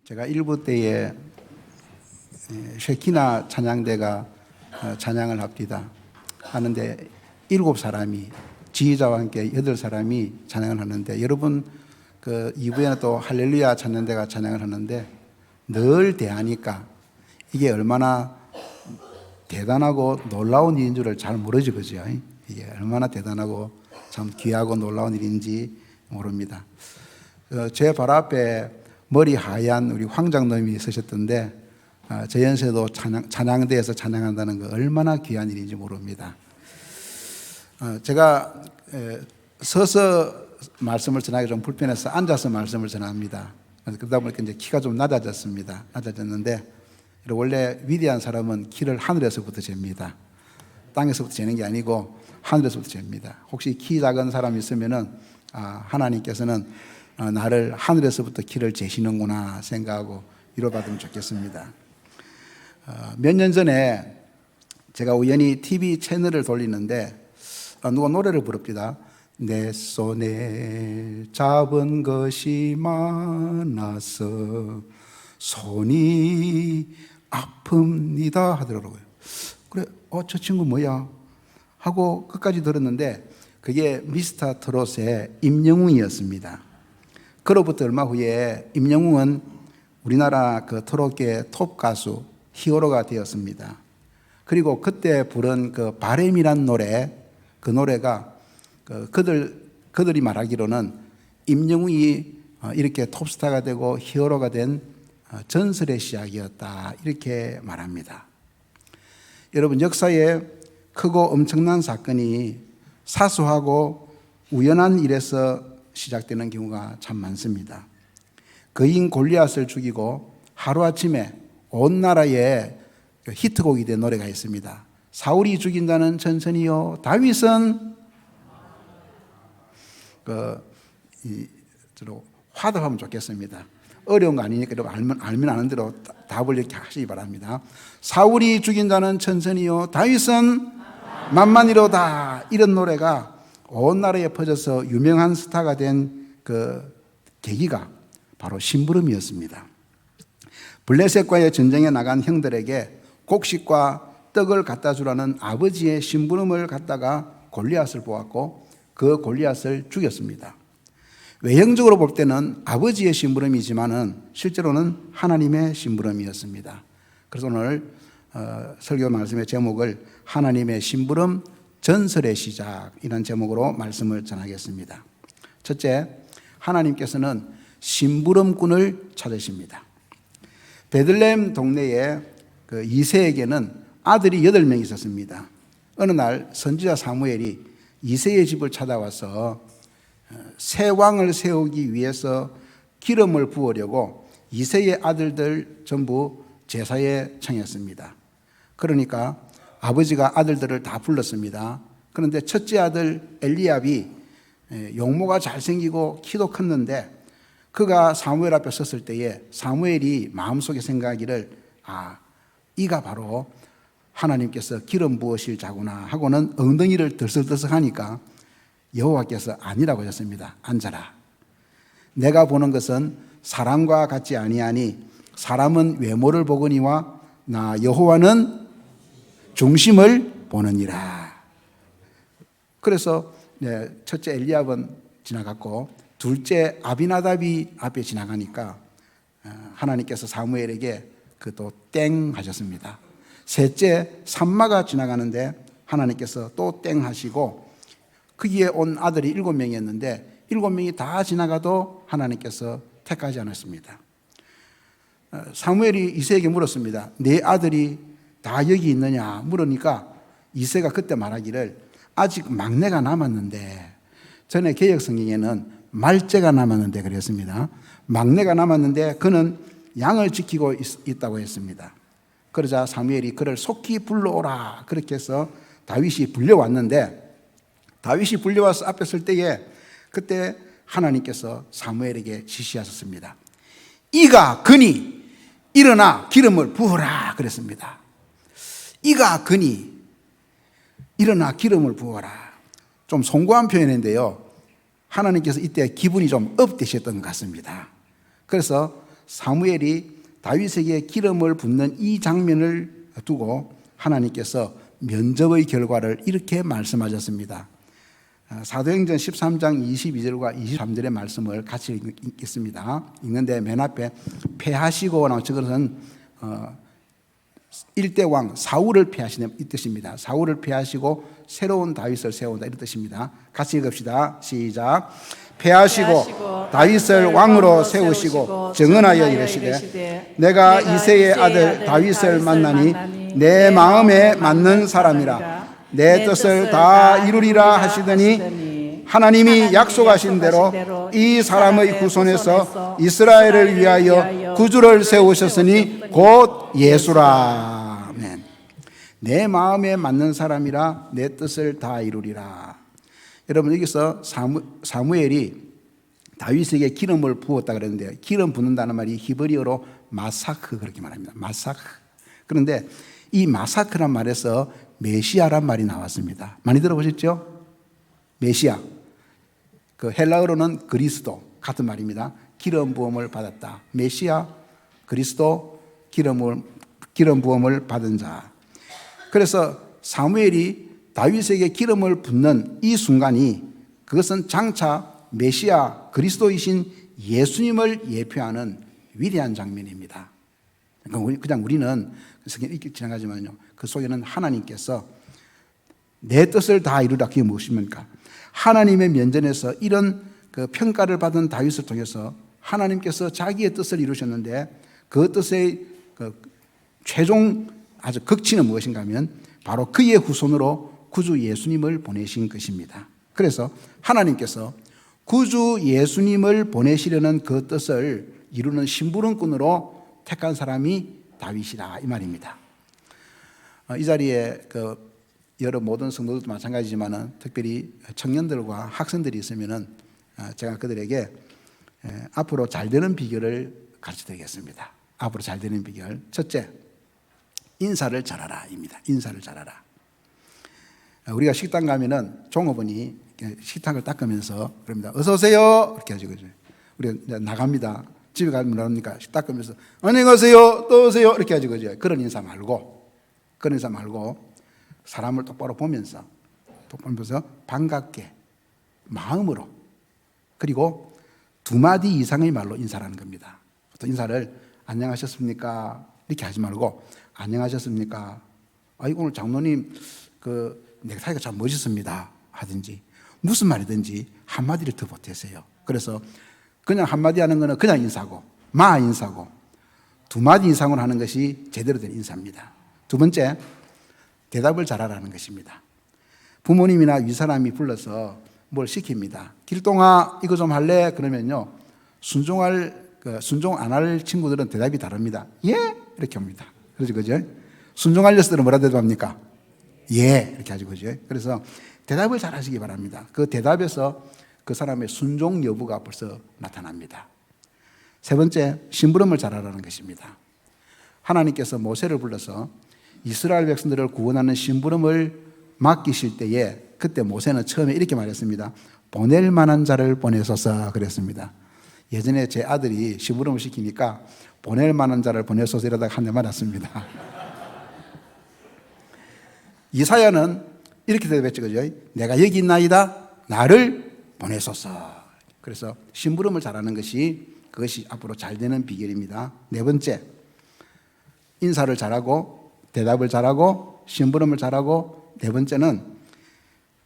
제가 일부 때에 쉐키나 찬양대가 찬양을 합니다. 하는데 7사람이 지휘자와 함께 8사람이 찬양을 하는데, 여러분 그 2부에는 또 할렐루야 찬양대가 찬양을 하는데 늘 대하니까 이게 얼마나 대단하고 놀라운 일인 줄을 잘 모르지, 그죠? 이게 얼마나 대단하고 참 귀하고 놀라운 일인지 모릅니다. 제 발 앞에 머리 하얀 우리 황장님이 서셨던데, 저 연세도 찬양대에서 찬양한다는 거 얼마나 귀한 일인지 모릅니다. 제가 서서 말씀을 전하기 좀 불편해서 앉아서 말씀을 전합니다. 그러다 보니까 이제 키가 좀 낮아졌는데, 원래 위대한 사람은 키를 하늘에서부터 잽니다. 땅에서부터 재는 게 아니고 하늘에서부터 잽니다. 혹시 키 작은 사람이 있으면은 하나님께서는 나를 하늘에서부터 키를 재시는구나 생각하고 위로받으면 좋겠습니다. 몇 년 전에 제가 우연히 TV 채널을 돌리는데 누가 노래를 부릅니다. 내 손에 잡은 것이 많아서 손이 아픕니다 하더라고요. 그래, 저 친구 뭐야? 하고 끝까지 들었는데 그게 미스터 트롯의 임영웅이었습니다. 그로부터 얼마 후에 임영웅은 우리나라 그 트롯계 톱 가수 히어로가 되었습니다. 그리고 그때 부른 그 바램이란 노래, 그 노래가 그들이 말하기로는 임영웅이 이렇게 톱스타가 되고 히어로가 된 전설의 시작이었다, 이렇게 말합니다. 여러분, 역사에 크고 엄청난 사건이 사소하고 우연한 일에서 시작되는 경우가 참 많습니다. 거인 골리앗을 죽이고 하루아침에 온 나라에 히트곡이 된 노래가 있습니다. 사울이 죽인 자는 천천히요, 다윗은 화답하면 좋겠습니다. 어려운 거 아니니까 알면 아는 대로 답을 이렇게 하시기 바랍니다. 사울이 죽인 자는 천천히요, 다윗은 만만히로다. 이런 노래가 온 나라에 퍼져서 유명한 스타가 된 그 계기가 바로 심부름이었습니다. 블레셋과의 전쟁에 나간 형들에게 곡식과 떡을 갖다 주라는 아버지의 심부름을 갖다가 골리앗을 보았고 그 골리앗을 죽였습니다. 외형적으로 볼 때는 아버지의 심부름이지만은 실제로는 하나님의 심부름이었습니다. 그래서 오늘 설교 말씀의 제목을 하나님의 심부름 전설의 시작이라는 제목으로 말씀을 전하겠습니다. 첫째, 하나님께서는 심부름꾼을 찾으십니다. 베들레헴 동네에 그 이새에게는 아들이 8명 있었습니다. 어느 날 선지자 사무엘이 이새의 집을 찾아와서 새 왕을 세우기 위해서 기름을 부으려고 이새의 아들들 전부 제사에 청했습니다. 그러니까 아버지가 아들들을 다 불렀습니다. 그런데 첫째 아들 엘리압이 용모가 잘생기고 키도 컸는데 그가 사무엘 앞에 섰을 때에 사무엘이 마음속에 생각하기를 이가 바로 하나님께서 기름 부으실 자구나 하고는 엉덩이를 들썩들썩하니까 여호와께서 아니라고 하셨습니다. 앉아라. 내가 보는 것은 사람과 같지 아니하니 사람은 외모를 보거니와 나 여호와는 중심을 보느니라. 그래서 첫째 엘리압은 지나갔고 둘째 아비나답이 앞에 지나가니까 하나님께서 사무엘에게 또 땡 하셨습니다. 셋째 삼마가 지나가는데 하나님께서 또 땡 하시고 거기에 온 아들이 7명이었는데 7명이 다 지나가도 하나님께서 택하지 않았습니다. 사무엘이 이새에게 물었습니다. 네 아들이 다 여기 있느냐 물으니까 이새가 그때 말하기를 아직 막내가 남았는데, 전에 개역성경에는 말째가 남았는데 그랬습니다. 막내가 남았는데 그는 양을 지키고 있다고 했습니다. 그러자 사무엘이 그를 속히 불러오라 그렇게 해서 다윗이 불려왔는데, 다윗이 불려와서 앞에 설 때에 그때 하나님께서 사무엘에게 지시하셨습니다. 이가 그니 일어나 기름을 부어라 그랬습니다. 이가 그니 일어나 기름을 부어라. 좀 송구한 표현인데요, 하나님께서 이때 기분이 좀 업되셨던 것 같습니다. 그래서 사무엘이 다윗에게 기름을 붓는 이 장면을 두고 하나님께서 면접의 결과를 이렇게 말씀하셨습니다. 사도행전 13장 22절과 23절의 말씀을 같이 읽겠습니다. 읽는데 맨 앞에 패하시고 나온 저것은 1대 왕 사울을 패하시는 이 뜻입니다. 사울을 패하시고 새로운 다윗을 세운다 이런 뜻입니다. 같이 읽읍시다. 시작. 패하시고 다윗을 왕으로 세우시고 정언하여 이르시되 내가 이새의 아들 다윗을 만나니 내 마음에 맞는 사람이라 내 뜻을 다 이루리라 하시더니 하나님이 약속하신 대로 이 사람의 후손에서 이스라엘을 위하여 구주를 세우셨으니 곧 예수라. 아멘. 내 마음에 맞는 사람이라 내 뜻을 다 이루리라. 여러분 여기서 사무엘이 다윗에게 기름을 부었다 그랬는데 기름 붓는다는 말이 히브리어로 마사크 그렇게 말합니다. 마사크. 그런데 이 마사크란 말에서 메시아란 말이 나왔습니다. 많이 들어보셨죠? 메시아. 그 헬라어로는 그리스도 같은 말입니다. 기름 부음을 받았다. 메시아, 그리스도, 기름 부음을 받은 자. 그래서 사무엘이 다윗에게 기름을 붓는 이 순간이 그것은 장차 메시아 그리스도이신 예수님을 예표하는 위대한 장면입니다. 그냥 우리는 이렇게 지나가지만요. 그 속에는 하나님께서 내 뜻을 다 이루라. 그게 무엇입니까? 하나님의 면전에서 이런 그 평가를 받은 다윗을 통해서 하나님께서 자기의 뜻을 이루셨는데 그 뜻의 그 최종 아주 극치는 무엇인가 하면 바로 그의 후손으로 구주 예수님을 보내신 것입니다. 그래서 하나님께서 구주 예수님을 보내시려는 그 뜻을 이루는 심부름꾼으로 택한 사람이 다윗이다 이 말입니다. 이 자리에 그 여러 모든 성도들도 마찬가지지만은 특별히 청년들과 학생들이 있으면은 제가 그들에게 앞으로 잘 되는 비결을 가르쳐드리겠습니다. 앞으로 잘 되는 비결. 첫째, 인사를 잘하라입니다. 인사를 잘하라. 우리가 식당 가면은 종업원이 식탁을 닦으면서 그럽니다. 어서 오세요 이렇게 하죠. 우리가 나갑니다. 집에 가면 나옵니까? 식탁 닦으면서 안녕하세요 또 오세요 이렇게 하죠. 그런 인사 말고 사람을 똑바로 보면서 반갑게 마음으로 그리고 두 마디 이상의 말로 인사를 하는 겁니다. 또 인사를 안녕하셨습니까 이렇게 하지 말고 안녕하셨습니까? 오늘 장로님 그 넥타이가 참 멋있습니다 하든지 무슨 말이든지 한마디를 더 보태세요. 그래서 그냥 한마디 하는 거는 그냥 인사고 인사고 두 마디 이상으로 하는 것이 제대로 된 인사입니다. 두 번째, 대답을 잘하라는 것입니다. 부모님이나 윗사람이 불러서 뭘 시킵니다. 길동아 이거 좀 할래? 그러면요 순종 안 할 친구들은 대답이 다릅니다. 예? 이렇게 합니다. 그죠? 순종할 녀석들은 뭐라 대답합니까? 예 이렇게 하죠. 그죠? 그래서 대답을 잘 하시기 바랍니다. 그 대답에서 그 사람의 순종 여부가 벌써 나타납니다. 세 번째, 심부름을 잘하라는 것입니다. 하나님께서 모세를 불러서 이스라엘 백성들을 구원하는 심부름을 맡기실 때에 그때 모세는 처음에 이렇게 말했습니다. 보낼 만한 자를 보내소서 그랬습니다. 예전에 제 아들이 심부름을 시키니까 보낼 만한 자를 보내소서 이러다가 한 대 맞았습니다. 이사야는 이렇게 대답했죠. 그죠? 내가 여기 있나이다. 나를 보내소서. 그래서 심부름을 잘하는 그것이 앞으로 잘 되는 비결입니다. 네 번째, 인사를 잘하고 대답을 잘하고 심부름을 잘하고 네 번째는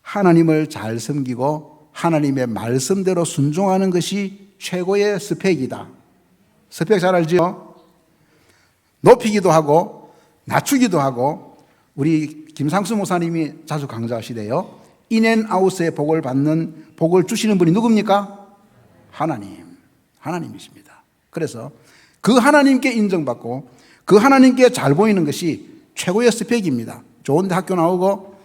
하나님을 잘 섬기고 하나님의 말씀대로 순종하는 것이 최고의 스펙이다. 스펙 잘 알지요? 높이기도 하고 낮추기도 하고 우리 김상수 목사님이 자주 강조하시대요. 인앤아웃의 복을 주시는 분이 누굽니까? 하나님이십니다. 그래서 그 하나님께 인정받고 그 하나님께 잘 보이는 것이 최고의 스펙입니다. 좋은데 학교 나오고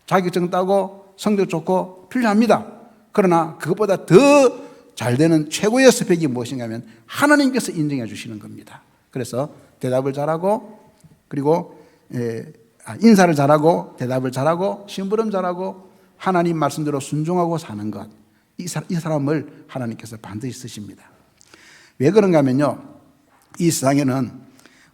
자격증 따고 성적 좋고 필요합니다. 그러나 그것보다 더 잘 되는 최고의 스펙이 무엇인가 하면 하나님께서 인정해 주시는 겁니다. 그래서 대답을 잘하고 그리고 인사를 잘하고 대답을 잘하고 심부름 잘하고 하나님 말씀대로 순종하고 사는 것 이 사람을 하나님께서 반드시 쓰십니다. 왜 그런가 하면요 이 세상에는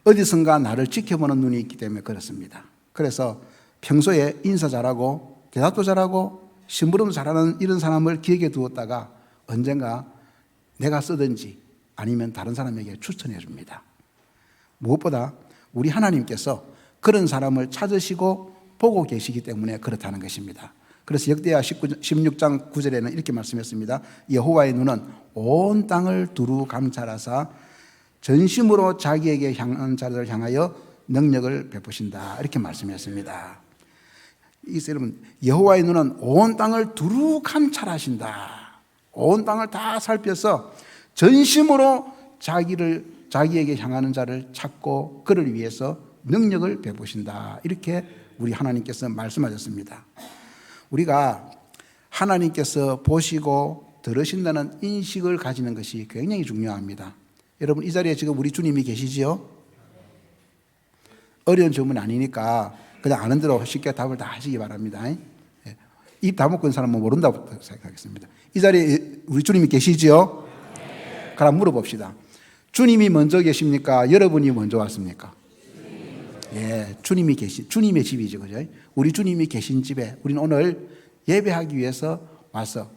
어디선가 나를 지켜보는 눈이 있기 때문에 그렇습니다. 그래서 평소에 인사 잘하고 대답도 잘하고 심부름 잘하는 이런 사람을 기억에 두었다가 언젠가 내가 쓰든지 아니면 다른 사람에게 추천해 줍니다. 무엇보다 우리 하나님께서 그런 사람을 찾으시고 보고 계시기 때문에 그렇다는 것입니다. 그래서 역대하 16장 9절에는 이렇게 말씀했습니다. 여호와의 눈은 온 땅을 두루 감찰하사 전심으로 자기에게 향한 자들을 향하여 능력을 베푸신다. 이렇게 말씀했습니다. 여러분, 여호와의 눈은 온 땅을 두루 감찰하신다. 온 땅을 다 살펴서 전심으로 자기에게 향하는 자를 찾고 그를 위해서 능력을 베푸신다. 이렇게 우리 하나님께서 말씀하셨습니다. 우리가 하나님께서 보시고 들으신다는 인식을 가지는 것이 굉장히 중요합니다. 여러분, 이 자리에 지금 우리 주님이 계시지요? 어려운 질문이 아니니까 그냥 아는 대로 쉽게 답을 다 하시기 바랍니다. 입 다먹고 있는 사람은 모른다고 생각하겠습니다. 이 자리에 우리 주님이 계시지요? 그럼 물어봅시다. 주님이 먼저 계십니까? 여러분이 먼저 왔습니까? 예, 주님이 주님의 집이죠. 그죠? 우리 주님이 계신 집에 우리는 오늘 예배하기 위해서 와서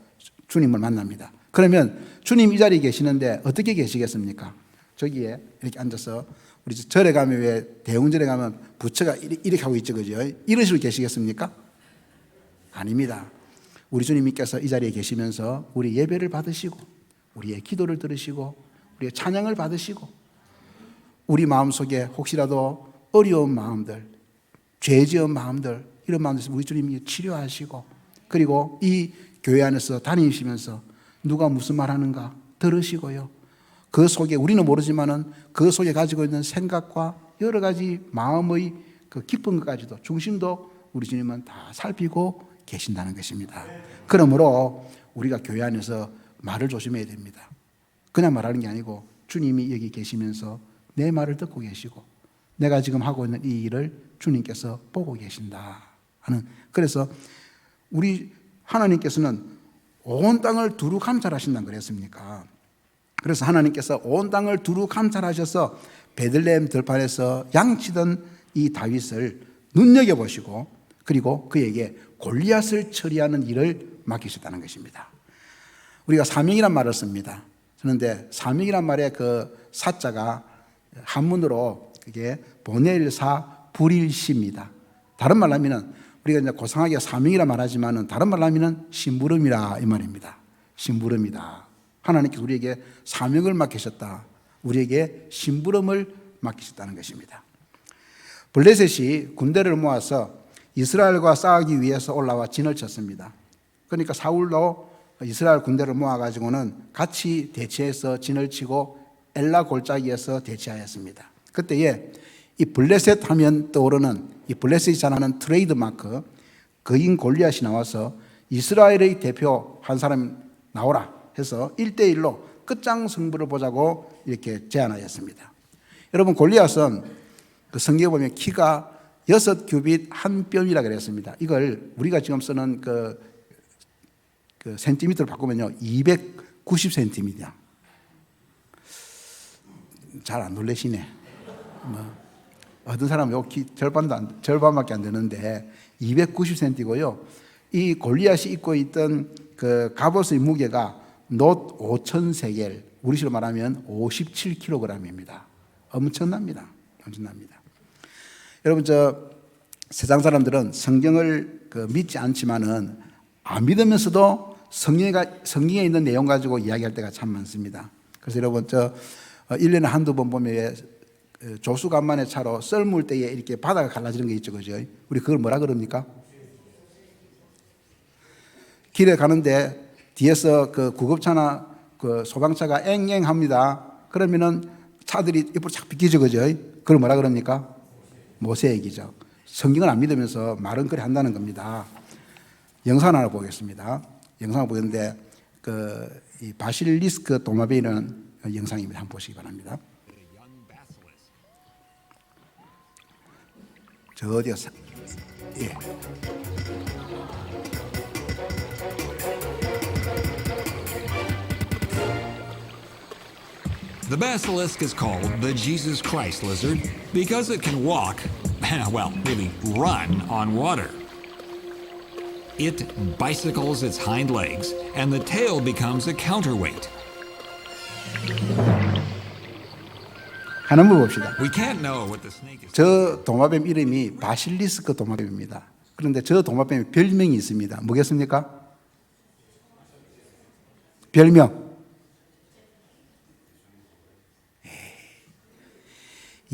주님을 만납니다. 그러면 주님 이 자리에 계시는데 어떻게 계시겠습니까? 저기에 이렇게 앉아서 우리 절에 가면 왜 대웅절에 가면 부처가 이렇게 하고 있죠. 그죠? 이런 식으로 계시겠습니까? 아닙니다. 우리 주님께서 이 자리에 계시면서 우리 예배를 받으시고 우리의 기도를 들으시고 우리의 찬양을 받으시고 우리 마음속에 혹시라도 어려운 마음들, 죄 지은 마음들, 이런 마음들에서 우리 주님이 치료하시고 그리고 이 교회 안에서 다니시면서 누가 무슨 말하는가 들으시고요. 그 속에 우리는 모르지만은 그 속에 가지고 있는 생각과 여러 가지 마음의 그 깊은 것까지도 중심도 우리 주님은 다 살피고 계신다는 것입니다. 그러므로 우리가 교회 안에서 말을 조심해야 됩니다. 그냥 말하는 게 아니고 주님이 여기 계시면서 내 말을 듣고 계시고 내가 지금 하고 있는 이 일을 주님께서 보고 계신다 하는, 그래서 우리 하나님께서는 온 땅을 두루 감찰하신다는 그랬습니까? 그래서 하나님께서 온 땅을 두루 감찰하셔서 베들레헴 들판에서 양치던 이 다윗을 눈여겨보시고 그리고 그에게 골리앗을 처리하는 일을 맡기셨다는 것입니다. 우리가 사명이란 말을 씁니다. 그런데 사명이란 말의 그 사자가 한문으로 그게 보낼사 불일시입니다. 다른 말로 하면은 우리가 이제 고상하게 사명이라 말하지만은 다른 말로 하면은 심부름이라 이 말입니다. 심부름이다. 하나님께서 우리에게 사명을 맡기셨다. 우리에게 심부름을 맡기셨다는 것입니다. 블레셋이 군대를 모아서 이스라엘과 싸우기 위해서 올라와 진을 쳤습니다. 그러니까 사울도 이스라엘 군대를 모아가지고는 같이 대치해서 진을 치고 엘라 골짜기에서 대치하였습니다. 그때에 이 블레셋 하면 떠오르는 이 블레셋이 자랑하는 트레이드 마크 거인 골리앗이 나와서 이스라엘의 대표 한 사람 나오라 해서 1대1로 끝장 승부를 보자고 이렇게 제안하였습니다. 여러분, 골리앗은 그 성경에 보면 키가 6규빗 한 뼘이라 그랬습니다. 이걸 우리가 지금 쓰는 그 센티미터로 바꾸면요 290cm입니다. 잘 안 놀라시네. 어떤 사람은 여기 절반밖에 안 되는데 290cm고요. 이 골리앗이 입고 있던 그 갑옷의 무게가 놋 5,000세겔, 우리식으로 말하면 57kg입니다. 엄청납니다. 엄청납니다. 여러분, 세상 사람들은 성경을 믿지 않지만은 안 믿으면서도 성경에 있는 내용 가지고 이야기할 때가 참 많습니다. 그래서 여러분, 1년에 한두 번 보면 조수간만의 차로 썰물 때에 이렇게 바다가 갈라지는 게 있죠. 그죠? 우리 그걸 뭐라 그럽니까? 길에 가는데 뒤에서 그 구급차나 그 소방차가 앵앵 합니다. 그러면은 차들이 옆으로 착 비키죠. 그죠? 그걸 뭐라 그럽니까? 모세액이죠. 성경을 안 믿으면서 말은 그래 한다는 겁니다. 영상 하나 보겠습니다. 영상을 보는데 이 바실리스크 도마베이라는 영상입니다. 한번 보시기 바랍니다. 저 어디가 예. The basilisk is called the Jesus Christ lizard because it can walk, well, really run on water. It bicycles its hind legs, and the tail becomes a counterweight. 하나 물어봅시다. We can't know what the snake is. 저 도마뱀 이름이 바실리스크 도마뱀입니다. 그런데 저 도마뱀에 별명이 있습니다. 뭐겠습니까? 별명.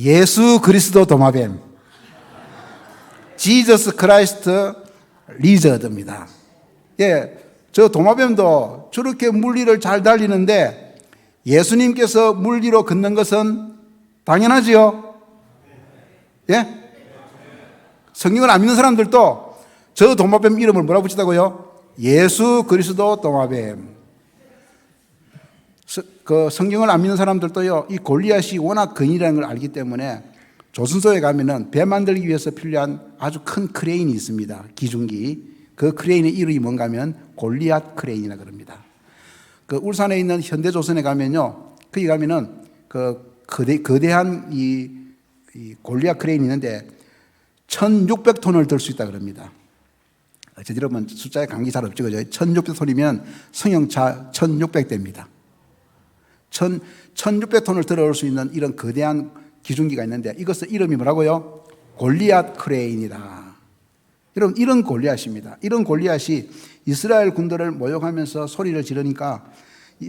예수 그리스도 도마뱀. 지저스 크라이스트 리저드입니다. 예, 저 도마뱀도 저렇게 물리를 잘 달리는데 예수님께서 물리로 걷는 것은 당연하지요? 예? 성경을 안 믿는 사람들도 저 도마뱀 이름을 뭐라 붙이다고요? 예수 그리스도 도마뱀. 그 성경을 안 믿는 사람들도요, 이 골리앗이 워낙 근이라는 걸 알기 때문에 조선소에 가면은 배 만들기 위해서 필요한 아주 큰 크레인이 있습니다. 기중기. 그 크레인의 이름이 뭔가 하면 골리앗 크레인이라 그럽니다. 그 울산에 있는 현대조선에 가면요, 거기 가면은 그 거대한 이 골리앗 크레인이 있는데 1600톤을 들 수 있다 그럽니다. 여러분 숫자에 감기 잘 없죠, 그죠? 1600톤이면 승용차 1600대입니다. 1600톤을 들어올 수 있는 이런 거대한 기중기가 있는데 이것의 이름이 뭐라고요? 골리앗 크레인이다. 여러분, 이런 골리앗입니다. 이런 골리앗이 이스라엘 군대를 모욕하면서 소리를 지르니까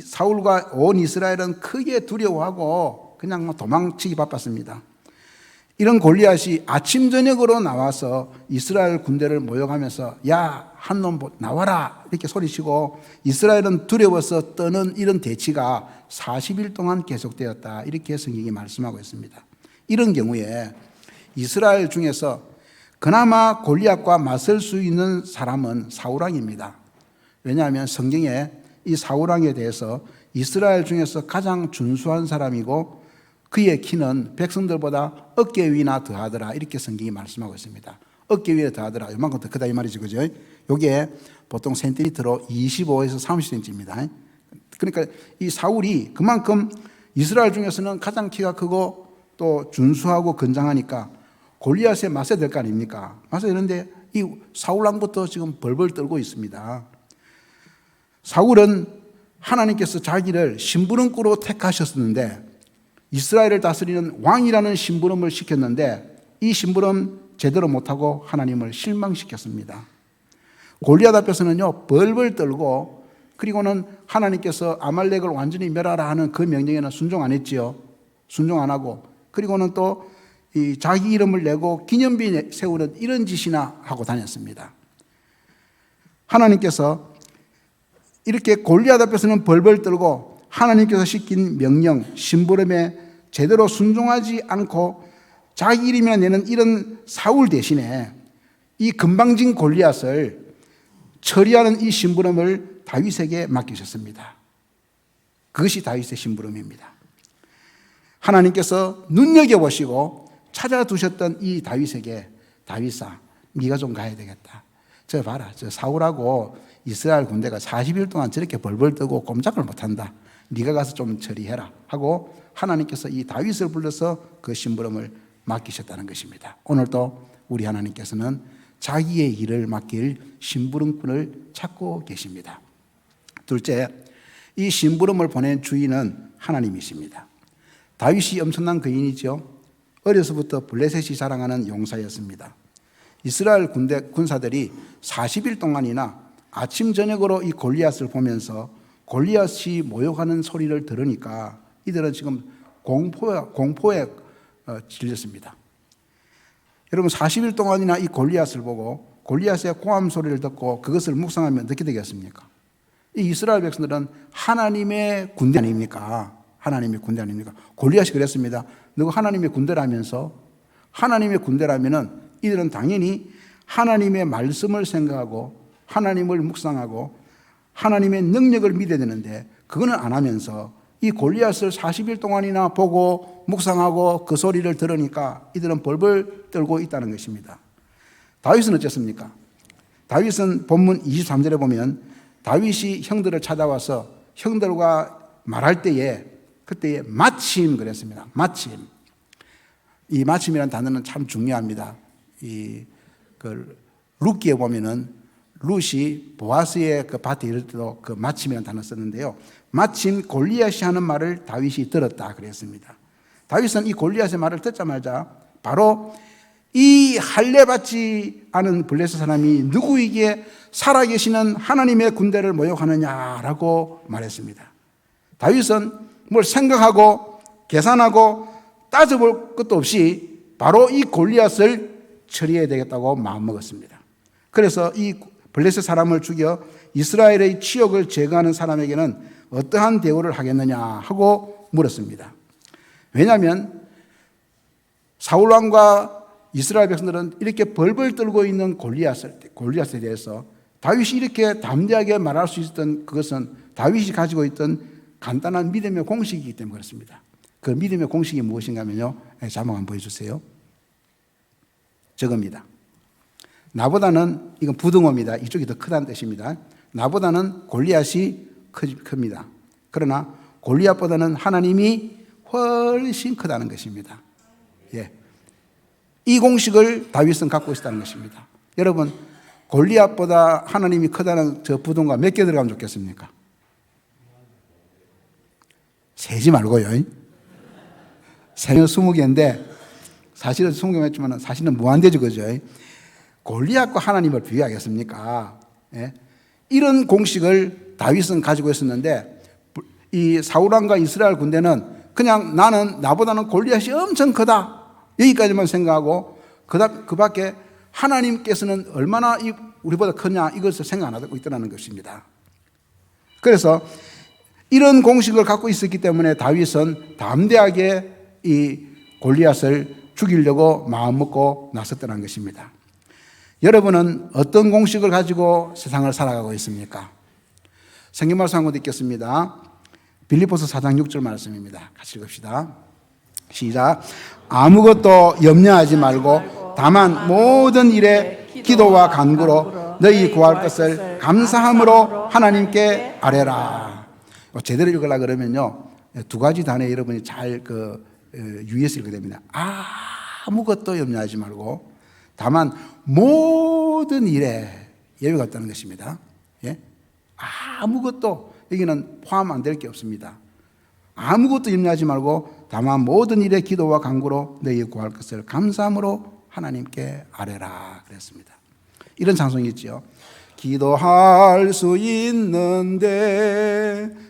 사울과 온 이스라엘은 크게 두려워하고 그냥 도망치기 바빴습니다. 이런 골리앗이 아침 저녁으로 나와서 이스라엘 군대를 모욕하면서 야, 한 놈 나와라 이렇게 소리치고 이스라엘은 두려워서 떠는 이런 대치가 40일 동안 계속되었다, 이렇게 성경이 말씀하고 있습니다. 이런 경우에 이스라엘 중에서 그나마 골리앗과 맞설 수 있는 사람은 사울왕입니다. 왜냐하면 성경에 이 사울왕에 대해서 이스라엘 중에서 가장 준수한 사람이고 그의 키는 백성들보다 어깨 위나 더하더라, 이렇게 성경이 말씀하고 있습니다. 어깨 위에 더하더라, 이만큼 더 크다 이 말이죠, 그죠? 요게 보통 센티미터로 25에서 30cm입니다. 그러니까 이 사울이 그만큼 이스라엘 중에서는 가장 키가 크고 또 준수하고 건장하니까 골리앗에 맞서야 될 거 아닙니까? 맞서야 되는데 이 사울왕부터 지금 벌벌 떨고 있습니다. 사울은 하나님께서 자기를 심부름꾼으로 택하셨었는데 이스라엘을 다스리는 왕이라는 심부름을 시켰는데 이 심부름 제대로 못하고 하나님을 실망시켰습니다. 골리앗 앞에서는요, 벌벌 떨고, 그리고는 하나님께서 아말렉을 완전히 멸하라 하는 그 명령에는 순종 안 했지요. 순종 안 하고, 그리고는 또 이 자기 이름을 내고 기념비 세우는 이런 짓이나 하고 다녔습니다. 하나님께서 이렇게 골리앗 앞에서는 벌벌 떨고 하나님께서 시킨 명령, 심부름에 제대로 순종하지 않고 자기 이름이나 내는 이런 사울 대신에 이 건방진 골리앗을 처리하는 이 심부름을 다윗에게 맡기셨습니다. 그것이 다윗의 심부름입니다. 하나님께서 눈여겨보시고 찾아두셨던 이 다윗에게 다윗아, 네가 좀 가야 되겠다. 저 봐라, 저 사울하고 이스라엘 군대가 40일 동안 저렇게 벌벌 떠고 꼼짝을 못한다. 네가 가서 좀 처리해라 하고 하나님께서 이 다윗을 불러서 그 심부름을 맡기셨다는 것입니다. 오늘도 우리 하나님께서는 자기의 일을 맡길 심부름꾼을 찾고 계십니다. 둘째, 이 심부름을 보낸 주인은 하나님이십니다. 다윗이 엄청난 거인이죠. 어려서부터 블레셋이 자랑하는 용사였습니다. 이스라엘 군사들이 40일 동안이나 아침 저녁으로 이 골리앗을 보면서 골리앗이 모욕하는 소리를 들으니까 이들은 지금 공포에 질렸습니다. 여러분, 40일 동안이나 이 골리앗을 보고 골리앗의 고함 소리를 듣고 그것을 묵상하면 어떻게 되겠습니까? 이 이스라엘 백성들은 하나님의 군대 아닙니까? 하나님의 군대 아닙니까? 골리앗이 그랬습니다. 너가 하나님의 군대라면서, 하나님의 군대라면은 이들은 당연히 하나님의 말씀을 생각하고 하나님을 묵상하고 하나님의 능력을 믿어야 되는데 그거는 안 하면서 이 골리앗을 40일 동안이나 보고 묵상하고 그 소리를 들으니까 이들은 벌벌 떨고 있다는 것입니다. 다윗은 어쨌습니까? 다윗은 본문 23절에 보면 다윗이 형들을 찾아와서 형들과 말할 때에 그때에 마침 그랬습니다. 마침. 이 마침이라는 단어는 참 중요합니다. 룻기에 보면은 룻이 보아스의 그 밭에 이를 때도 그 마침이라는 단어 썼는데요. 마침 골리앗이 하는 말을 다윗이 들었다 그랬습니다. 다윗은 이 골리앗의 말을 듣자마자 바로 이 할례 받지 않은 블레셋 사람이 누구에게 살아계시는 하나님의 군대를 모욕하느냐라고 말했습니다. 다윗은 뭘 생각하고 계산하고 따져볼 것도 없이 바로 이 골리앗을 처리해야 되겠다고 마음먹었습니다. 그래서 이 블레셋 사람을 죽여 이스라엘의 치욕을 제거하는 사람에게는 어떠한 대우를 하겠느냐 하고 물었습니다. 왜냐하면 사울 왕과 이스라엘 백성들은 이렇게 벌벌 떨고 있는 골리앗에 대해서 다윗이 이렇게 담대하게 말할 수 있었던 그것은 다윗이 가지고 있던 간단한 믿음의 공식이기 때문에 그렇습니다. 그 믿음의 공식이 무엇인가 하면요. 자막 한번 보여주세요. 저겁니다. 나보다는, 이건 부등호입니다. 이쪽이 더 크다는 뜻입니다. 나보다는 골리앗이 큽니다. 그러나 골리앗보다는 하나님이 훨씬 크다는 것입니다. 예. 이 공식을 다윗은 갖고 있었다는 것입니다. 여러분, 골리앗보다 하나님이 크다는 저 부등호가 몇 개 들어가면 좋겠습니까? 세지 말고요. 세는 20개인데 사실은 20개만 했지만 사실은 무한대죠. 그죠? 골리앗과 하나님을 비교하겠습니까? 예? 이런 공식을 다윗은 가지고 있었는데 이 사울왕과 이스라엘 군대는 그냥 나보다는 골리앗이 엄청 크다 여기까지만 생각하고 그 밖에 하나님께서는 얼마나 우리보다 크냐 이것을 생각 안 하고 있더라는 것입니다. 그래서 이런 공식을 갖고 있었기 때문에 다윗은 담대하게 이 골리앗을 죽이려고 마음먹고 나섰다는 것입니다. 여러분은 어떤 공식을 가지고 세상을 살아가고 있습니까? 성경 말씀 한번 읽겠습니다. 빌립보서 4장 6절 말씀입니다. 같이 읽읍시다. 시작. 아무것도 염려하지 말고 다만 모든 일에 기도와 간구로 너희 구할 것을 감사함으로 하나님께 아뢰라. 제대로 읽으려고 그러면요, 두 가지 단어에 여러분이 잘 유의해서 읽게 됩니다. 아무것도 염려하지 말고 다만 모든 일에 예외가 없다는 것입니다. 예? 아무것도 여기는 포함 안 될 게 없습니다. 아무것도 염려하지 말고 다만 모든 일에 기도와 간구로 너희 구할 것을 감사함으로 하나님께 아뢰라 그랬습니다. 이런 찬송이 있죠. 기도할 수 있는데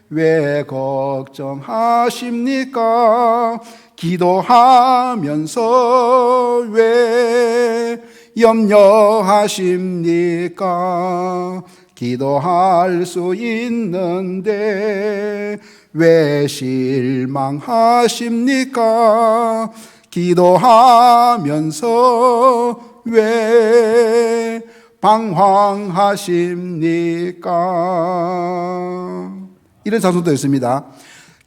왜 걱정하십니까? 기도하면서 왜 염려하십니까? 기도할 수 있는데 왜 실망하십니까? 기도하면서 왜 방황하십니까? 이런 찬송도 있습니다.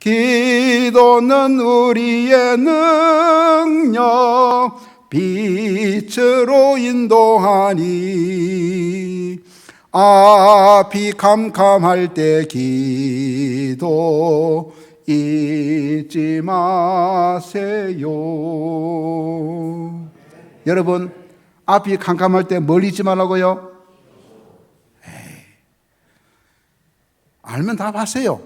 기도는 우리의 능력 빛으로 인도하니 앞이 캄캄할 때 기도 잊지 마세요. 여러분, 앞이 캄캄할 때 뭘 잊지 말라고요? 알면 다 봤어요.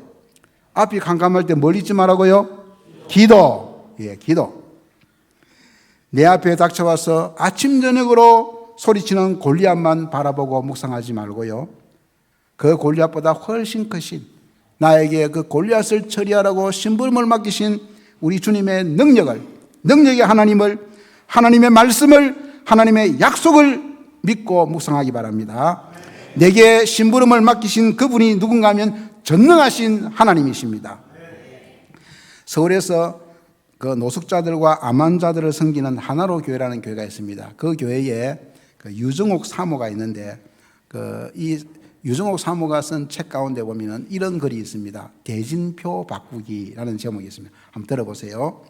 앞이 캄캄할 때 뭘 잊지 말라고요? 기도. 예, 기도. 내 앞에 닥쳐와서 아침 저녁으로 소리치는 골리앗만 바라보고 묵상하지 말고요. 그 골리앗보다 훨씬 크신 나에게 그 골리앗을 처리하라고 심부름을 맡기신 우리 주님의 능력의 하나님을, 하나님의 말씀을, 하나님의 약속을 믿고 묵상하기 바랍니다. 내게 심부름을 맡기신 그분이 누군가 하면 전능하신 하나님이십니다. 서울에서 그 노숙자들과 암환자들을 섬기는 하나로 교회라는 교회가 있습니다. 그 교회에 그 유정옥 사모가 있는데 이 유정옥 사모가 쓴 책 가운데 보면은 이런 글이 있습니다. 대진표 바꾸기라는 제목이 있습니다. 한번 들어보세요.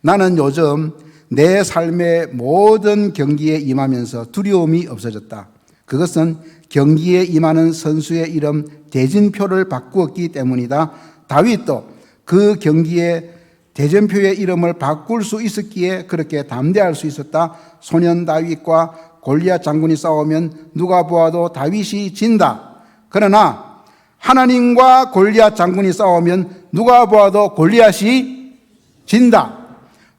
나는 요즘 내 삶의 모든 경기에 임하면서 두려움이 없어졌다. 그것은 경기에 임하는 선수의 이름 대진표를 바꾸었기 때문이다. 다윗도 그 경기에 대전표의 이름을 바꿀 수 있었기에 그렇게 담대할 수 있었다. 소년 다윗과 골리앗 장군이 싸우면 누가 보아도 다윗이 진다. 그러나 하나님과 골리앗 장군이 싸우면 누가 보아도 골리앗이 진다.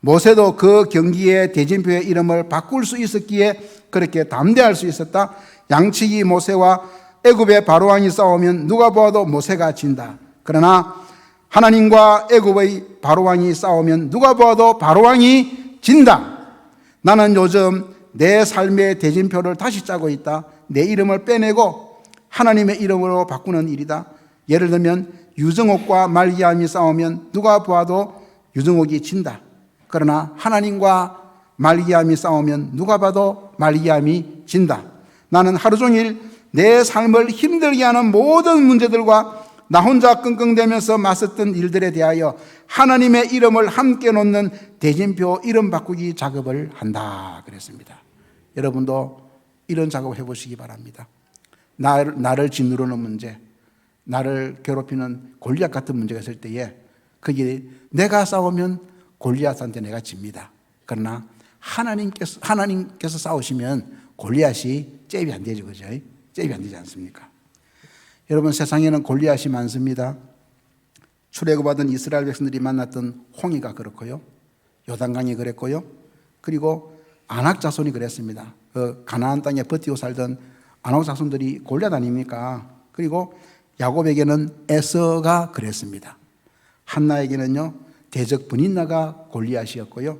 모세도 그 경기에 대진표의 이름을 바꿀 수 있었기에 그렇게 담대할 수 있었다. 양치기 모세와 애굽의 바로왕이 싸우면 누가 보아도 모세가 진다. 그러나 하나님과 애굽의 바로왕이 싸우면 누가 보아도 바로왕이 진다. 나는 요즘 내 삶의 대진표를 다시 짜고 있다. 내 이름을 빼내고 하나님의 이름으로 바꾸는 일이다. 예를 들면 유정옥과 말기암이 싸우면 누가 보아도 유정옥이 진다. 그러나 하나님과 말기암이 싸우면 누가 봐도 말기암이 진다. 나는 하루 종일 내 삶을 힘들게 하는 모든 문제들과 나 혼자 끙끙대면서 맞섰던 일들에 대하여 하나님의 이름을 함께 놓는 대진표 이름 바꾸기 작업을 한다 그랬습니다. 여러분도 이런 작업을 해보시기 바랍니다. 나를 짓누르는 문제, 나를 괴롭히는 골리앗 같은 문제가 있을 때에 거기에 내가 싸우면 골리앗한테 내가 집니다. 그러나 하나님께서 싸우시면 골리앗이 잽이 안 되죠, 그죠? 잽이 안 되지 않습니까? 여러분, 세상에는 골리앗이 많습니다. 출애굽받은 이스라엘 백성들이 만났던 홍해가 그렇고요, 요단강이 그랬고요, 그리고 아낙 자손이 그랬습니다. 그 가나안 땅에 버티고 살던 아낙 자손들이 골리앗 아닙니까? 그리고 야곱에게는 에서가 그랬습니다. 한나에게는요 대적 분인나가 골리앗이었고요,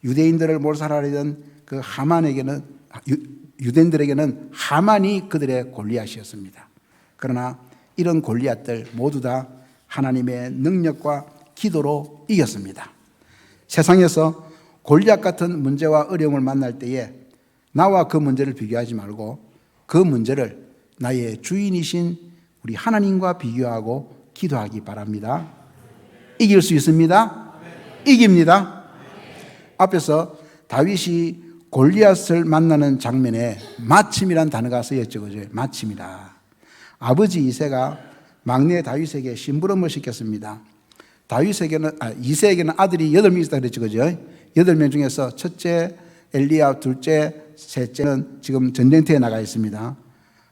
유대인들을 몰살하려던 그 하만에게는 유대인들에게는 하만이 그들의 골리앗이었습니다. 그러나 이런 골리앗들 모두 다 하나님의 능력과 기도로 이겼습니다. 세상에서 골리앗 같은 문제와 어려움을 만날 때에 나와 그 문제를 비교하지 말고 그 문제를 나의 주인이신 우리 하나님과 비교하고 기도하기 바랍니다. 이길 수 있습니다. 이깁니다. 앞에서 다윗이 골리앗을 만나는 장면에 마침이란 단어가 쓰였죠. 그죠? 마침이라. 아버지 이새가 막내 다윗에게 심부름을 시켰습니다. 이새에게는 아들이 8명 있다 그랬죠. 그죠? 8명 중에서 첫째 엘리야, 둘째, 셋째는 지금 전쟁터에 나가 있습니다.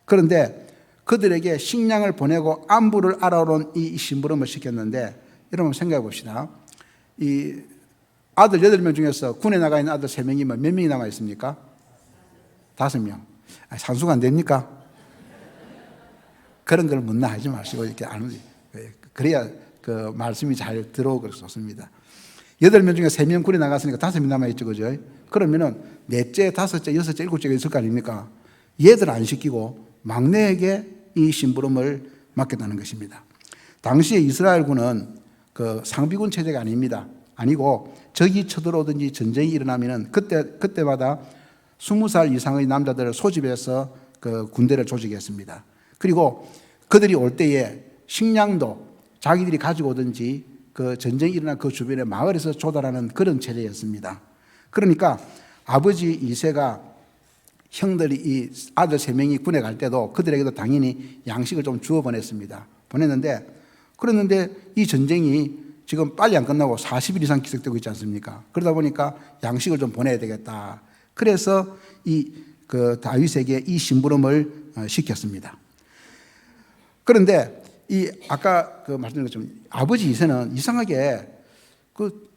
그런데 그들에게 식량을 보내고 안부를 알아오는 이 심부름을 시켰는데, 여러분 생각해 봅시다. 이 아들 8명 중에서 군에 나가 있는 아들 3명이면 몇 명이 남아 있습니까? 5명. 산수가 안 됩니까? 그런 걸 묻나 하지 마시고 이렇게 그래야 그 말씀이 잘 들어오고 좋습니다. 8명 중에 3명 군에 나갔으니까 5명 남아있죠. 그죠? 그러면은 넷째, 다섯째, 여섯째, 일곱째가 있을 거 아닙니까? 얘들 안 시키고 막내에게 이 심부름을 맡겼다는 것입니다. 당시에 이스라엘군은 그 상비군 체제가 아닙니다. 아니고 적이 쳐들어오든지 전쟁이 일어나면은 그때마다 20살 이상의 남자들을 소집해서 그 군대를 조직했습니다. 그리고 그들이 올 때에 식량도 자기들이 가지고 오든지 그 전쟁이 일어난 그 주변의 마을에서 조달하는 그런 체제였습니다. 그러니까 아버지 이새가 형들이 이 아들 3명이 군에 갈 때도 그들에게도 당연히 양식을 좀 주어 보냈습니다. 그랬는데 이 전쟁이 지금 빨리 안 끝나고 40일 이상 기속되고 있지 않습니까? 그러다 보니까 양식을 좀 보내야 되겠다. 그래서 그 다윗에게 이 심부름을 시켰습니다. 그런데 아까 그 말씀드린 것처럼 아버지 이새는 이상하게 그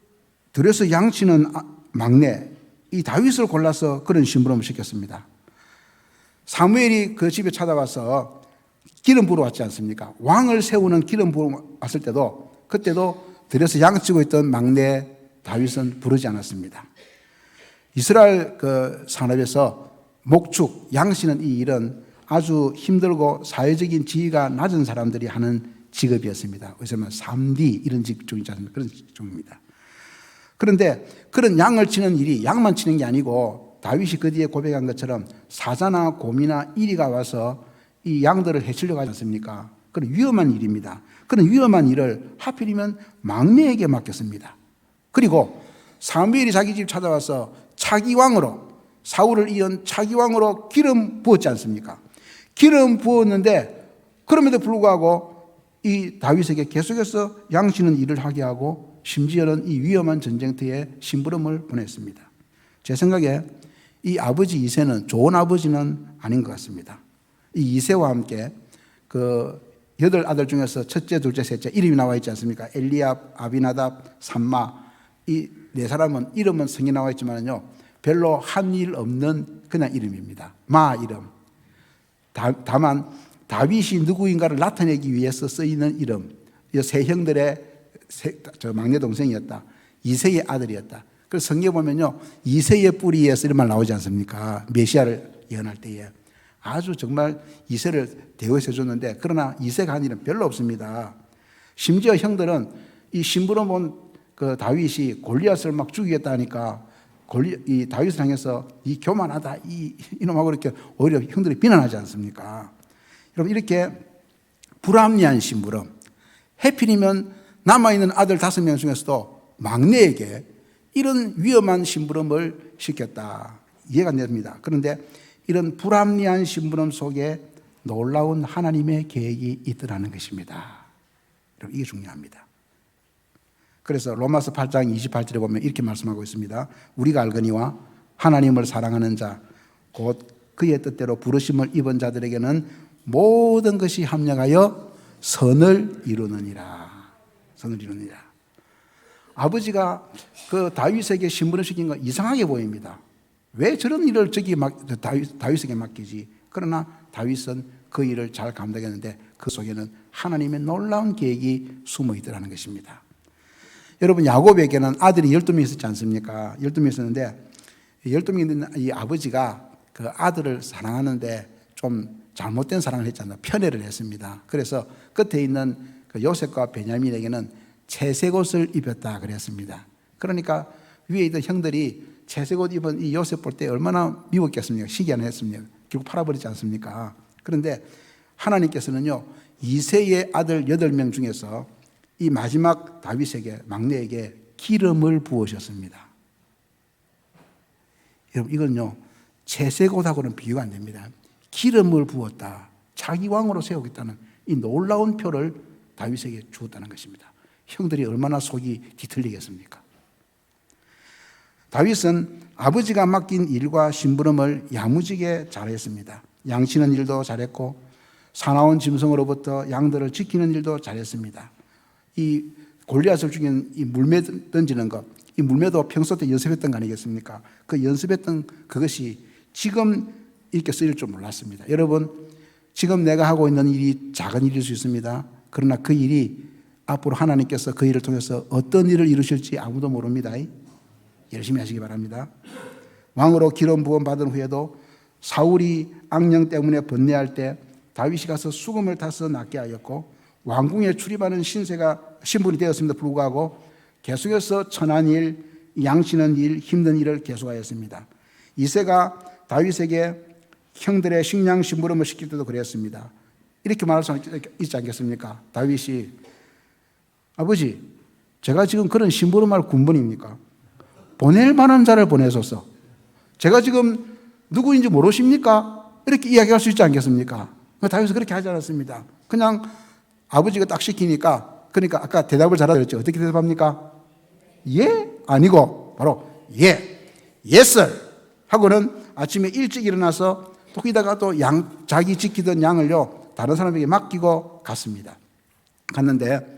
들여서 양치는 막내 이 다윗을 골라서 그런 심부름을 시켰습니다. 사무엘이 그 집에 찾아와서 기름 부으러 왔지 않습니까? 왕을 세우는 기름 부으러 왔을 때도 그때도 들여서 양치고 있던 막내 다윗은 부르지 않았습니다. 이스라엘 그 산업에서 목축, 양치는 이 일은 아주 힘들고 사회적인 지위가 낮은 사람들이 하는 직업이었습니다. 그래서 3D 이런 직종이 있지 않습니까? 그런 직종입니다. 그런데 그런 양을 치는 일이 양만 치는 게 아니고 다윗이 그 뒤에 고백한 것처럼 사자나 곰이나 이리가 와서 이 양들을 해치려고 하지 않습니까? 그런 위험한 일입니다. 그런 위험한 일을 하필이면 막내에게 맡겼습니다. 그리고 사무엘이 자기 집 찾아와서 차기왕으로 사울을 이은 차기왕으로 기름 부었지 않습니까? 기름 부었는데 그럼에도 불구하고 이 다윗에게 계속해서 양치는 일을 하게 하고 심지어는 이 위험한 전쟁터에 심부름을 보냈습니다. 제 생각에 이 아버지 이새는 좋은 아버지는 아닌 것 같습니다. 이 이새와 함께 그 8아들 중에서 첫째, 둘째, 셋째 이름이 나와 있지 않습니까? 엘리압, 아비나답, 삼마, 이 4사람은 이름은 성이 나와 있지만요, 별로 한 일 없는 그냥 이름입니다. 마 이름. 다만 다윗이 누구인가를 나타내기 위해서 쓰이는 이름. 이 세 형들의 막내 동생이었다. 이새의 아들이었다. 그래서 성경에 보면요, 이새의 뿌리에서 이런 말 나오지 않습니까? 메시아를 예언할 때에. 아주 정말 이새를 대우해서 줬는데, 그러나 이새가 한 일은 별로 없습니다. 심지어 형들은 이 심부름 온 그 다윗이 골리앗을 막 죽이겠다 하니까 이 다윗을 향해서 이 교만하다, 이놈하고 이렇게 오히려 형들이 비난하지 않습니까? 여러분, 이렇게 불합리한 심부름, 해필이면 남아있는 아들 5명 중에서도 막내에게 이런 위험한 심부름을 시켰다. 이해가 안 됩니다. 그런데 이런 불합리한 심부름 속에 놀라운 하나님의 계획이 있더라는 것입니다. 여러분, 이게 중요합니다. 그래서 로마서 8장 28절에 보면 이렇게 말씀하고 있습니다. 우리가 알거니와 하나님을 사랑하는 자, 곧 그의 뜻대로 부르심을 입은 자들에게는 모든 것이 합력하여 선을 이루느니라. 선을 이루느니라. 아버지가 그 다윗에게 심부름 시킨 건 이상하게 보입니다. 왜 저런 일을 다윗에게 맡기지? 그러나 다윗은 그 일을 잘 감당했는데 그 속에는 하나님의 놀라운 계획이 숨어 있더라는 것입니다. 여러분, 야곱에게는 아들이 12명 있었지 않습니까? 12명 있었는데 12명 있는 이 아버지가 그 아들을 사랑하는데 좀 잘못된 사랑을 했잖아요. 편애를 했습니다. 그래서 끝에 있는 그 요셉과 베냐민에게는 채색 옷을 입혔다 그랬습니다. 그러니까 위에 있던 형들이 채색 옷 입은 이 요셉 볼 때 얼마나 미웠겠습니까? 시기하나 했습니까? 결국 팔아버리지 않습니까? 그런데 하나님께서는요, 이새의 아들 8명 중에서 이 마지막 다윗에게, 막내에게 기름을 부으셨습니다. 여러분, 이건요, 채색 옷하고는 비교가 안 됩니다. 기름을 부었다. 자기 왕으로 세우겠다는 이 놀라운 표를 다윗에게 주었다는 것입니다. 형들이 얼마나 속이 뒤틀리겠습니까? 다윗은 아버지가 맡긴 일과 심부름을 야무지게 잘했습니다. 양치는 일도 잘했고 사나운 짐승으로부터 양들을 지키는 일도 잘했습니다. 이 골리앗을 죽인 이 물매 던지는 것, 이 물매도 평소 때 연습했던 거 아니겠습니까? 그 연습했던 그것이 지금 이렇게 쓰일 줄 몰랐습니다. 여러분, 지금 내가 하고 있는 일이 작은 일일 수 있습니다. 그러나 그 일이 앞으로 하나님께서 그 일을 통해서 어떤 일을 이루실지 아무도 모릅니다. 열심히 하시기 바랍니다. 왕으로 기름 부음 받은 후에도 사울이 악령 때문에 번뇌할 때 다윗이 가서 수금을 타서 낫게 하였고, 왕궁에 출입하는 신분이 되었음에도 불구하고 계속해서 천한 일, 양치는 일, 힘든 일을 계속하였습니다. 이새가 다윗에게 형들의 식량 심부름을 시킬 때도 그랬습니다. 이렇게 말할 수 있지 않겠습니까? 다윗이, 아버지, 제가 지금 그런 심부름할 군번입니까? 보낼 만한 자를 보내소서. 제가 지금 누구인지 모르십니까? 이렇게 이야기할 수 있지 않겠습니까? 다윗은 그렇게 하지 않았습니다. 그냥 아버지가 딱 시키니까, 그러니까 아까 대답을 잘하셨죠. 어떻게 대답합니까? 예? 아니고 바로 예, yes sir 하고는 아침에 일찍 일어나서 거기다가 또 자기 지키던 양을요 다른 사람에게 맡기고 갔습니다. 갔는데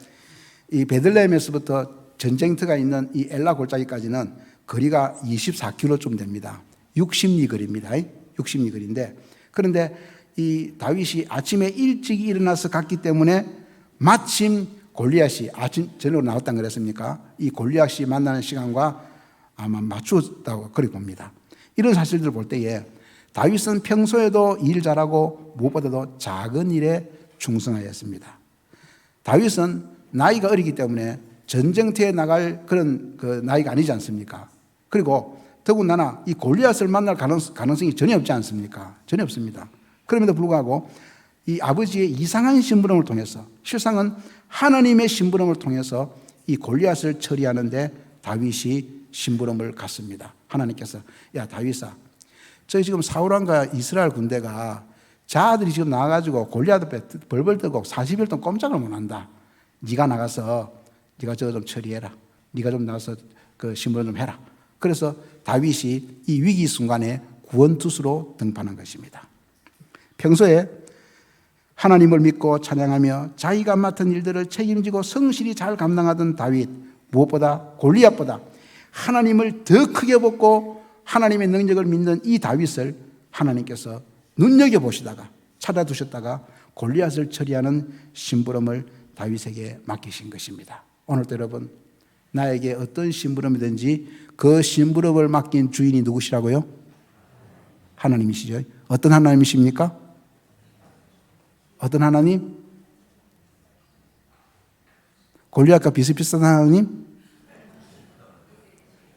이 베들레헴에서부터 전쟁터가 있는 이 엘라 골짜기까지는 거리가 24km쯤 됩니다. 60리 거리입니다. 60리 거리인데, 그런데 이 다윗이 아침에 일찍 일어나서 갔기 때문에 마침 골리앗이 아침 저녁으로 나왔다는 그랬습니까? 이 골리앗이 만나는 시간과 아마 맞추었다고 그렇게 봅니다. 이런 사실들을 볼 때에 다윗은 평소에도 일 잘하고 무엇보다도 작은 일에 충성하였습니다. 다윗은 나이가 어리기 때문에 전쟁터에 나갈 그런 그 나이가 아니지 않습니까? 그리고 더군다나 이 골리앗을 만날 가능성이 전혀 없지 않습니까? 전혀 없습니다. 그럼에도 불구하고 이 아버지의 이상한 심부름을 통해서, 실상은 하나님의 심부름을 통해서 이 골리앗을 처리하는데 다윗이 심부름을 갔습니다. 하나님께서, 야 다윗아, 저희 지금 사울왕과 이스라엘 군대가 자아들이 지금 나와가지고 골리앗 앞에 벌벌 떠고 40일 동안 꼼짝을 못한다. 네가 나가서 네가 저거 좀 처리해라. 네가 좀 나가서 그 심부름 좀 해라. 그래서 다윗이 이 위기 순간에 구원투수로 등판한 것입니다. 평소에 하나님을 믿고 찬양하며 자기가 맡은 일들을 책임지고 성실히 잘 감당하던 다윗, 무엇보다 골리앗보다 하나님을 더 크게 보고 하나님의 능력을 믿는 이 다윗을 하나님께서 눈여겨보시다가 찾아두셨다가 골리앗을 처리하는 심부름을 다윗에게 맡기신 것입니다. 오늘도 여러분, 나에게 어떤 심부름이든지 그 심부름을 맡긴 주인이 누구시라고요? 하나님이시죠. 어떤 하나님이십니까? 어떤 하나님? 골리앗과 비슷비슷한 하나님?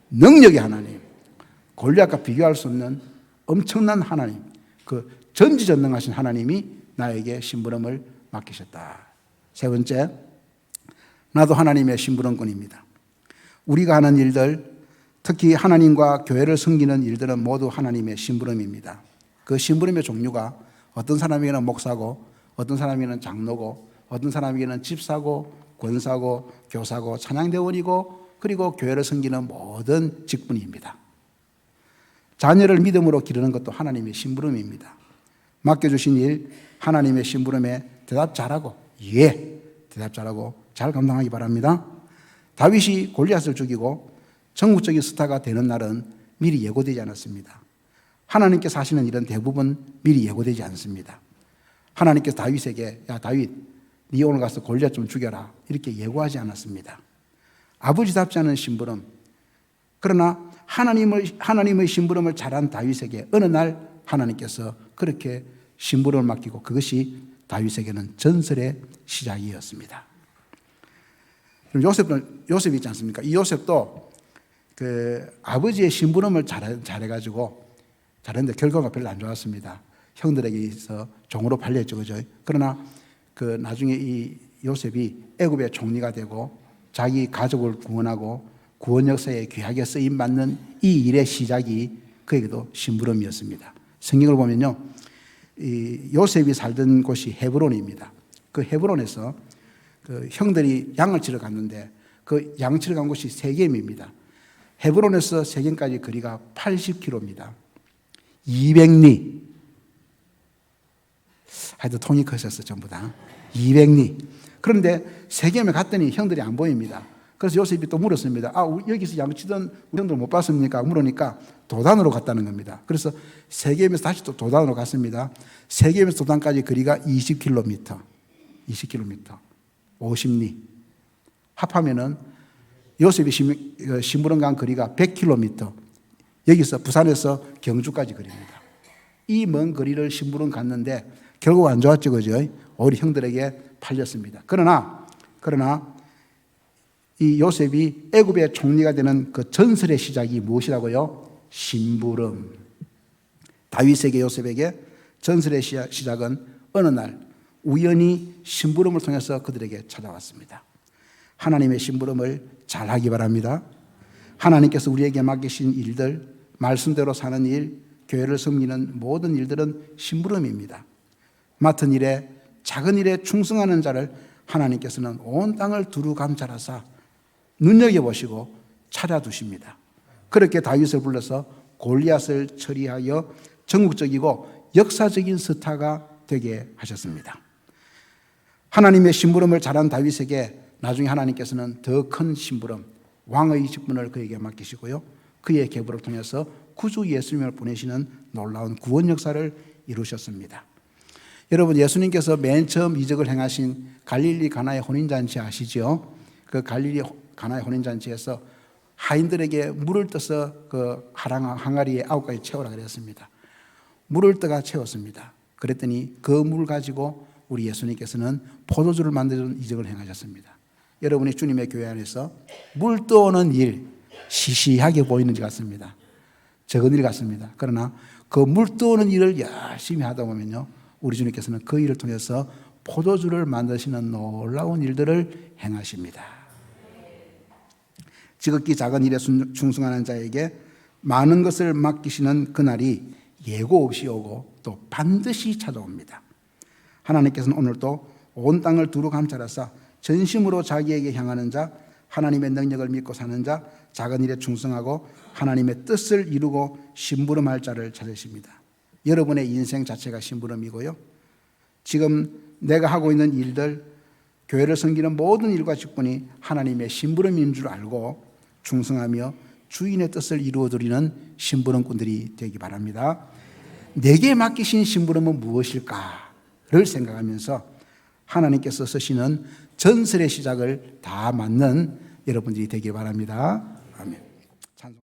능력의 하나님. 골리앗과 비교할 수 없는 엄청난 하나님. 그 전지전능하신 하나님이 나에게 심부름을 맡기셨다. 세 번째, 나도 하나님의 심부름꾼입니다. 우리가 하는 일들, 특히 하나님과 교회를 섬기는 일들은 모두 하나님의 심부름입니다. 그 심부름의 종류가 어떤 사람에게는 목사고, 어떤 사람에게는 장로고, 어떤 사람에게는 집사고, 권사고, 교사고, 찬양대원이고, 그리고 교회를 섬기는 모든 직분입니다. 자녀를 믿음으로 기르는 것도 하나님의 심부름입니다. 맡겨주신 일, 하나님의 심부름에 대답 잘하고, 예, 대답 잘하고 잘 감당하기 바랍니다. 다윗이 골리앗을 죽이고 전국적인 스타가 되는 날은 미리 예고되지 않았습니다. 하나님께서 하시는 일은 대부분 미리 예고되지 않습니다. 하나님께서 다윗에게 야 다윗, 네 오늘 가서 골리앗 좀 죽여라 이렇게 예고하지 않았습니다. 아버지답지 않은 심부름, 그러나 하나님의 심부름을 잘한 다윗에게 어느 날 하나님께서 그렇게 심부름을 맡기고 그것이 다윗에게는 전설의 시작이었습니다. 요셉이 있지 않습니까? 이 요셉도 그 아버지의 심부름을 잘해가지고 잘했는데 결과가 별로 안 좋았습니다. 형들에게서 종으로 팔렸죠, 그죠? 그러나 그 나중에 이 요셉이 애굽의 총리가 되고 자기 가족을 구원하고 구원 역사에 귀하게 쓰임 받는 이 일의 시작이 그에게도 심부름이었습니다. 성경을 보면요, 이 요셉이 살던 곳이 헤브론입니다. 그 헤브론에서 그 형들이 양을 치러 갔는데 그 양 치러 간 곳이 세겜입니다. 헤브론에서 세겜까지 거리가 80km입니다. 200리. 하여튼 통이 커졌어, 전부 다. 200리. 그런데 세겜에 갔더니 형들이 안 보입니다. 그래서 요셉이 또 물었습니다. 여기서 양치던 우리 형들 못 봤습니까? 물으니까 도단으로 갔다는 겁니다. 그래서 세겜에서 다시 또 도단으로 갔습니다. 세겜에서 도단까지 거리가 20km. 20km. 50리. 합하면은 요셉이 심부름 간 거리가 100km. 여기서 부산에서 경주까지 거리입니다. 이 먼 거리를 심부름 갔는데 결국 안 좋았죠, 그죠? 오히려 형들에게 팔렸습니다. 그러나 이 요셉이 애굽의 총리가 되는 그 전설의 시작이 무엇이라고요? 심부름. 다윗에게 요셉에게 전설의 시작은 어느 날 우연히 심부름을 통해서 그들에게 찾아왔습니다. 하나님의 심부름을 잘하기 바랍니다. 하나님께서 우리에게 맡기신 일들, 말씀대로 사는 일, 교회를 섬기는 모든 일들은 심부름입니다. 맡은 일에 작은 일에 충성하는 자를 하나님께서는 온 땅을 두루 감찰하사 눈여겨보시고 찾아두십니다. 그렇게 다윗을 불러서 골리앗을 처리하여 전국적이고 역사적인 스타가 되게 하셨습니다. 하나님의 심부름을 잘한 다윗에게 나중에 하나님께서는 더 큰 심부름, 왕의 직분을 그에게 맡기시고요. 그의 계보를 통해서 구주 예수님을 보내시는 놀라운 구원 역사를 이루셨습니다. 여러분, 예수님께서 맨 처음 이적을 행하신 갈릴리 가나의 혼인잔치 아시죠? 그 갈릴리 가나의 혼인잔치에서 하인들에게 물을 떠서 그 항아리에 9가지 채우라 그랬습니다. 물을 떠가 채웠습니다. 그랬더니 그 물 가지고 우리 예수님께서는 포도주를 만드는 이적을 행하셨습니다. 여러분이 주님의 교회 안에서 물 떠오는 일, 시시하게 보이는 것 같습니다. 적은 일 같습니다. 그러나 그 물 떠오는 일을 열심히 하다 보면요, 우리 주님께서는 그 일을 통해서 포도주를 만드시는 놀라운 일들을 행하십니다. 지극히 작은 일에 충성하는 자에게 많은 것을 맡기시는 그날이 예고 없이 오고 또 반드시 찾아옵니다. 하나님께서는 오늘도 온 땅을 두루 감찰하사 전심으로 자기에게 향하는 자, 하나님의 능력을 믿고 사는 자, 작은 일에 충성하고 하나님의 뜻을 이루고 심부름할 자를 찾으십니다. 여러분의 인생 자체가 심부름이고요. 지금 내가 하고 있는 일들, 교회를 섬기는 모든 일과 직분이 하나님의 심부름인 줄 알고 충성하며 주인의 뜻을 이루어드리는 심부름꾼들이 되기 바랍니다. 내게 맡기신 심부름은 무엇일까를 생각하면서 하나님께서 쓰시는 전설의 시작을 다 맞는 여러분들이 되길 바랍니다. 아멘.